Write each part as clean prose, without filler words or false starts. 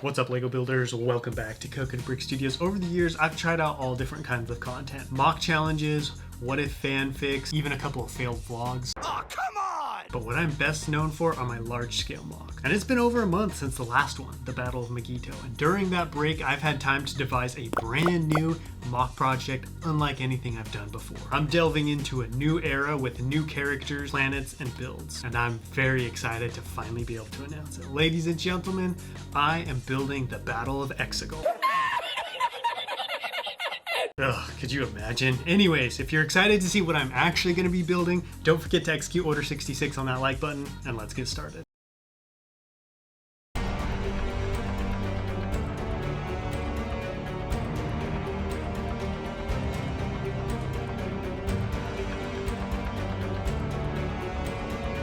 What's up, Lego builders? Welcome back to Coconut Brick Studios. Over the years, I've tried out all different kinds of content. Mock challenges, what if fanfics, even a couple of failed vlogs. Oh, come on! But what I'm best known for are my large-scale mocks. And it's been over a month since the last one, the Battle of Megiddo. And during that break, I've had time to devise a brand new mock project unlike anything I've done before. I'm delving into a new era with new characters, planets, and builds. And I'm very excited to finally be able to announce it. Ladies and gentlemen, I am building the Battle of Exegol. Ugh, could you imagine? Anyways, if you're excited to see what I'm actually going to be building, don't forget to execute Order 66 on that like button, and let's get started.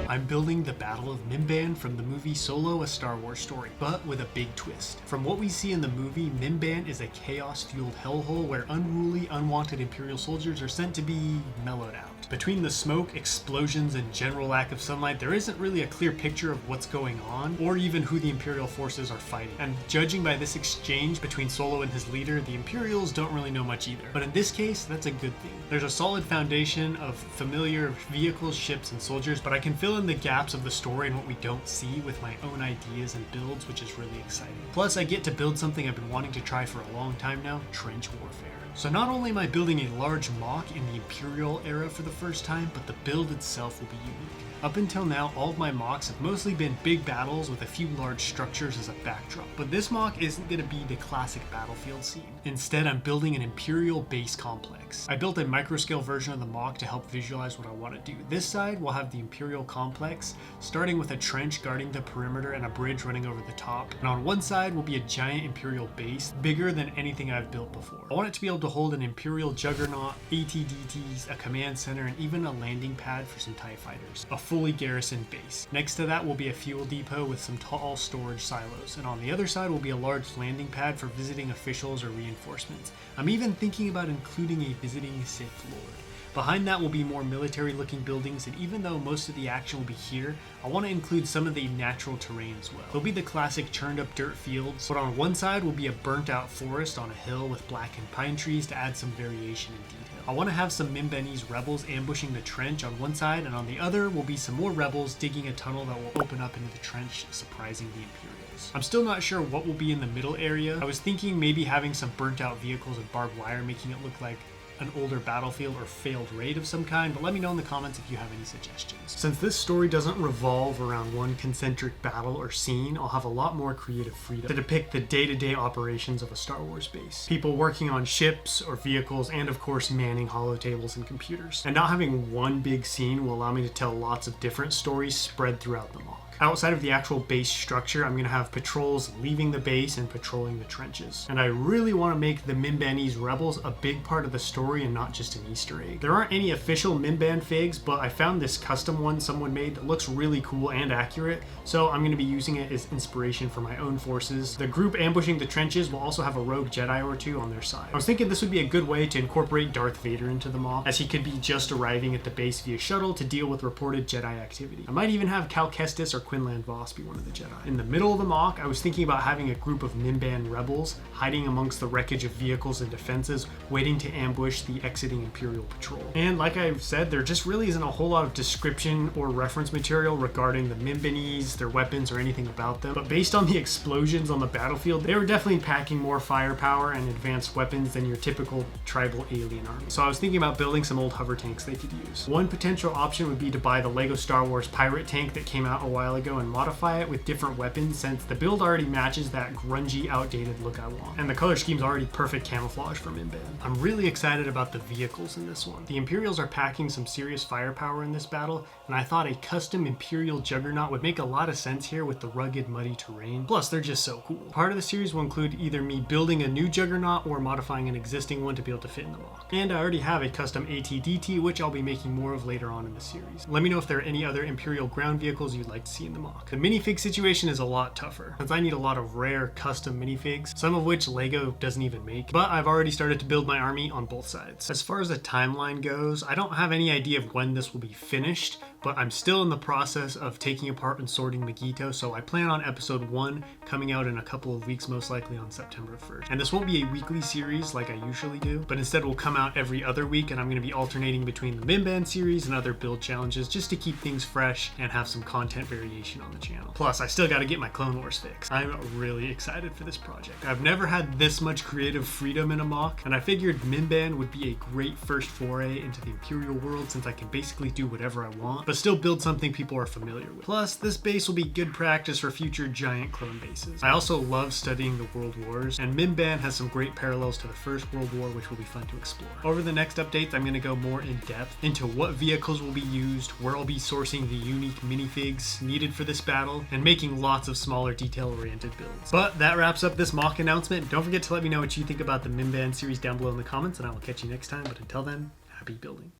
I'm building the Battle of Mimban from the movie Solo: A Star Wars Story, but with a big twist. From what we see in the movie, Mimban is a chaos-fueled hellhole where unruly, unwanted Imperial soldiers are sent to be mellowed out. Between the smoke, explosions, and general lack of sunlight, there isn't really a clear picture of what's going on, or even who the Imperial forces are fighting. And judging by this exchange between Solo and his leader, the Imperials don't really know much either. But in this case, that's a good thing. There's a solid foundation of familiar vehicles, ships, and soldiers, but I can fill in the gaps of the story and what we don't see with my own ideas and builds, which is really exciting. Plus, I get to build something I've been wanting to try for a long time now, trench warfare. So not only am I building a large mock in the Imperial era for the first time, but the build itself will be unique. Up until now, all of my mocks have mostly been big battles with a few large structures as a backdrop, but this mock isn't going to be the classic battlefield scene. Instead, I'm building an Imperial base complex. I built a microscale version of the mock to help visualize what I want to do. This side will have the Imperial complex, starting with a trench guarding the perimeter and a bridge running over the top, and on one side will be a giant Imperial base, bigger than anything I've built before. I want it to be able to hold an Imperial juggernaut, AT-DTs, a command center, and even a landing pad for some TIE fighters. A fully garrisoned base. Next to that will be a fuel depot with some tall storage silos, and on the other side will be a large landing pad for visiting officials or reinforcements. I'm even thinking about including a visiting Sith Lord. Behind that will be more military looking buildings, and even though most of the action will be here, I want to include some of the natural terrain as well. There'll be the classic churned up dirt fields, but on one side will be a burnt out forest on a hill with blackened pine trees to add some variation and detail. I want to have some Mimbanese rebels ambushing the trench on one side, and on the other will be some more rebels digging a tunnel that will open up into the trench, surprising the Imperials. I'm still not sure what will be in the middle area. I was thinking maybe having some burnt out vehicles and barbed wire, making it look like an older battlefield or failed raid of some kind, but let me know in the comments if you have any suggestions. Since this story doesn't revolve around one concentric battle or scene, I'll have a lot more creative freedom to depict the day-to-day operations of a Star Wars base. People working on ships or vehicles, and of course manning holotables and computers. And not having one big scene will allow me to tell lots of different stories spread throughout the mock. Outside of the actual base structure, I'm going to have patrols leaving the base and patrolling the trenches. And I really want to make the Mimbanese rebels a big part of the story and not just an Easter egg. There aren't any official Mimban figs, but I found this custom one someone made that looks really cool and accurate, so I'm going to be using it as inspiration for my own forces. The group ambushing the trenches will also have a rogue Jedi or two on their side. I was thinking this would be a good way to incorporate Darth Vader into the mock, as he could be just arriving at the base via shuttle to deal with reported Jedi activity. I might even have Cal Kestis or Quinlan Vos be one of the Jedi. In the middle of the mock, I was thinking about having a group of Mimban rebels hiding amongst the wreckage of vehicles and defenses, waiting to ambush the exiting Imperial patrol. And like I've said, there just really isn't a whole lot of description or reference material regarding the Mimbanese, their weapons, or anything about them. But based on the explosions on the battlefield, they were definitely packing more firepower and advanced weapons than your typical tribal alien army. So I was thinking about building some old hover tanks they could use. One potential option would be to buy the Lego Star Wars pirate tank that came out a while ago and modify it with different weapons, since the build already matches that grungy, outdated look I want. And the color scheme's already perfect camouflage for Mimban. I'm really excited about the vehicles in this one. The Imperials are packing some serious firepower in this battle, and I thought a custom Imperial Juggernaut would make a lot of sense here with the rugged, muddy terrain. Plus, they're just so cool. Part of the series will include either me building a new Juggernaut or modifying an existing one to be able to fit in the mock. And I already have a custom AT-DT, which I'll be making more of later on in the series. Let me know if there are any other Imperial ground vehicles you'd like to see in the mock. The minifig situation is a lot tougher, since I need a lot of rare custom minifigs, some of which Lego doesn't even make, but I've already started to build my army on both sides. As far as the timeline goes, I don't have any idea of when this will be finished, but I'm still in the process of taking apart and sorting Magito, so I plan on episode 1 coming out in a couple of weeks, most likely on September 1st. And this won't be a weekly series like I usually do, but instead will come out every other week, and I'm going to be alternating between the Mimban series and other build challenges just to keep things fresh and have some content variation on the channel. Plus, I still got to get my Clone Wars fix. I'm really excited for this project. I've never had this much creative freedom in a MOC, and I figured Mimban would be a great first foray into the Imperial world since I can basically do whatever I want, but still build something people are familiar with. Plus, this base will be good practice for future giant clone bases. I also love studying the World Wars, and Mimban has some great parallels to the First World War, which will be fun to explore. Over the next updates, I'm going to go more in depth into what vehicles will be used, where I'll be sourcing the unique minifigs needed for this battle, and making lots of smaller detail-oriented builds. But that wraps up this MOC announcement. Don't forget to let me know what you think about the Mimban series down below in the comments, and I will catch you next time. But until then, happy building.